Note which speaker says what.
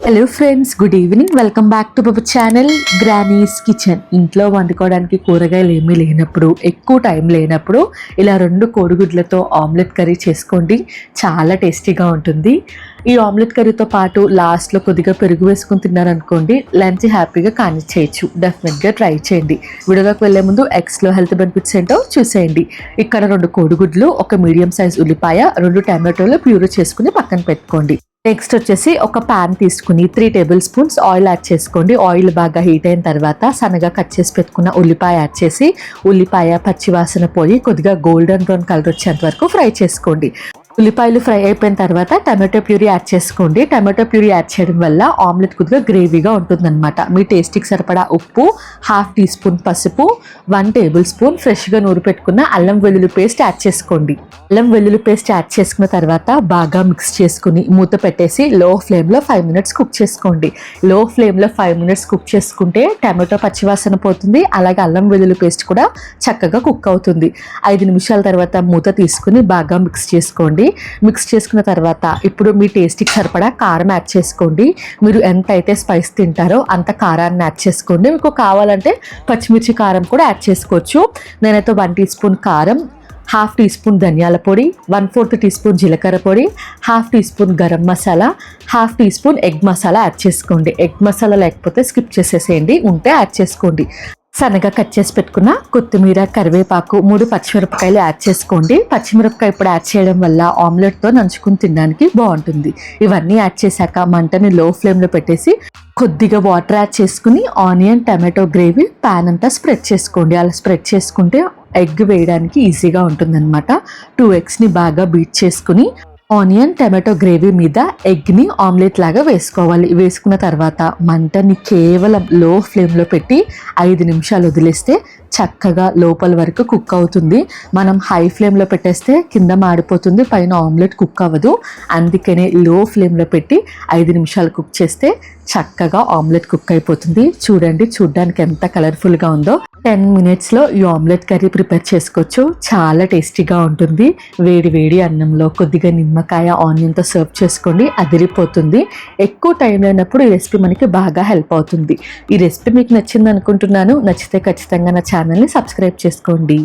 Speaker 1: Hello friends, good evening. Welcome back to our channel granny's kitchen. ఇంట్లో వండుకోవడానికి కూరగాయలు ఏమీ లేనప్పుడు, ఎక్కువ టైం లేనప్పుడు ఇలా 2 కోడిగుడ్లతో ఆమ్లెట్ కర్రీ చేసుకోండి. చాలా టేస్టీగా ఉంటుంది. ఈ ఆమ్లెట్ కర్రీతో పాటు లాస్ట్లో కొద్దిగా పెరుగు వేసుకుని తిన్నారనుకోండి, లంచ్ హ్యాపీగా కానిచ్చేయచ్చు. డెఫినెట్గా ట్రై చేయండి. వీడియోలోకి వెళ్ళే ముందు ఎగ్స్లో హెల్త్ బెనిఫిట్స్ ఏంటో చూసేయండి. ఇక్కడ 2 కోడిగుడ్లు, ఒక మీడియం సైజ్ ఉల్లిపాయ, 2 టమాటోలు ప్యూరీ చేసుకుని పక్కన పెట్టుకోండి. నెక్స్ట్ వచ్చేసి ఒక ప్యాన్ తీసుకుని 3 టేబుల్ స్పూన్స్ ఆయిల్ యాడ్ చేసుకోండి. ఆయిల్ బాగా హీట్ అయిన తర్వాత సన్నగా కట్ చేసి పెట్టుకున్న ఉల్లిపాయ యాడ్ చేసి, ఉల్లిపాయ పచ్చివాసన పోయి కొద్దిగా గోల్డెన్ బ్రౌన్ కలర్ వచ్చేంత వరకు ఫ్రై చేసుకోండి. ఉల్లిపాయలు ఫ్రై అయిపోయిన తర్వాత టమాటో ప్యూరీ యాడ్ చేసుకోండి. టమాటో ప్యూరీ యాడ్ చేయడం వల్ల ఆమ్లెట్ కొద్దిగా గ్రేవీగా ఉంటుందన్నమాట. మీ టేస్ట్కి సరిపడా ఉప్పు, 1/2 టీ స్పూన్ పసుపు, 1 టేబుల్ స్పూన్ ఫ్రెష్గా నూరి పెట్టుకున్న అల్లం వెల్లుల్లి పేస్ట్ యాడ్ చేసుకోండి. అల్లం వెల్లుల్లి పేస్ట్ యాడ్ చేసుకున్న తర్వాత బాగా మిక్స్ చేసుకుని మూత పెట్టేసి లో ఫ్లేమ్లో 5 మినిట్స్ కుక్ చేసుకోండి. లో ఫ్లేమ్లో 5 మినిట్స్ కుక్ చేసుకుంటే టమాటో పచ్చివాసన పోతుంది, అలాగే అల్లం వెల్లుల్లి పేస్ట్ కూడా చక్కగా కుక్ అవుతుంది. 5 నిమిషాల తర్వాత మూత తీసుకుని బాగా మిక్స్ చేసుకోండి. మిక్స్ చేసుకున్న తర్వాత ఇప్పుడు మీ టేస్ట్కి సరిపడా కారం యాడ్ చేసుకోండి. మీరు ఎంత అయితే స్పైస్ తింటారో అంత కారాన్ని యాడ్ చేసుకోండి. మీకు కావాలంటే పచ్చిమిర్చి కారం కూడా యాడ్ చేసుకోవచ్చు. నేనైతే 1 టీ స్పూన్ కారం, 1/2 టీ స్పూన్ ధనియాల పొడి, 1/4 టీ స్పూన్ జీలకర్ర పొడి, 1/2 teaspoon garam masala, 1/2 teaspoon egg masala add చేసుకోండి. ఎగ్ మసాలా లేకపోతే స్కిప్ చేసేసేయండి, ఉంటే యాడ్ చేసుకోండి. సన్నగా కట్ చేసి పెట్టుకున్న కొత్తిమీర, కరివేపాకు, 3 పచ్చిమిరపకాయలు యాడ్ చేసుకోండి. పచ్చిమిరపకాయ ఇప్పుడు యాడ్ చేయడం వల్ల ఆమ్లెట్తో నంచుకుని తినడానికి బాగుంటుంది. ఇవన్నీ యాడ్ చేశాక మంటని లో ఫ్లేమ్లో పెట్టేసి కొద్దిగా వాటర్ యాడ్ చేసుకుని ఆనియన్ టమాటో గ్రేవీ ప్యాన్ అంతా స్ప్రెడ్ చేసుకోండి. అలా స్ప్రెడ్ చేసుకుంటే ఎగ్ వేయడానికి ఈజీగా ఉంటుందన్నమాట. 2 ఎగ్స్ని బాగా బీట్ చేసుకుని ఆనియన్ టమాటో గ్రేవీ మీద ఎగ్ని ఆమ్లెట్ లాగా వేసుకోవాలి. వేసుకున్న తర్వాత మంటని కేవలం లో ఫ్లేమ్లో పెట్టి 5 నిమిషాలు వదిలేస్తే చక్కగా లోపల వరకు కుక్ అవుతుంది. మనం హై ఫ్లేమ్లో పెట్టేస్తే కింద మాడిపోతుంది, పైన ఆమ్లెట్ కుక్ అవ్వదు. అందుకనే లో ఫ్లేమ్లో పెట్టి 5 నిమిషాలు కుక్ చేస్తే చక్కగా ఆమ్లెట్ కుక్ అయిపోతుంది. చూడండి, చూడ్డానికి ఎంత కలర్ఫుల్గా ఉందో. 10 మినిట్స్లో ఈ ఆమ్లెట్ కర్రీ ప్రిపేర్ చేసుకోవచ్చు. చాలా టేస్టీగా ఉంటుంది. వేడి వేడి అన్నంలో కొద్దిగా నిమ్మకాయ, ఆనియన్తో సర్వ్ చేసుకోండి, అదిరిపోతుంది. ఎక్కువ టైం లేనప్పుడు ఈ రెసిపీ మనకి బాగా హెల్ప్ అవుతుంది. ఈ రెసిపీ మీకు నచ్చింది అనుకుంటున్నాను. నచ్చితే ఖచ్చితంగా నా ఛానల్ని సబ్స్క్రైబ్ చేసుకోండి.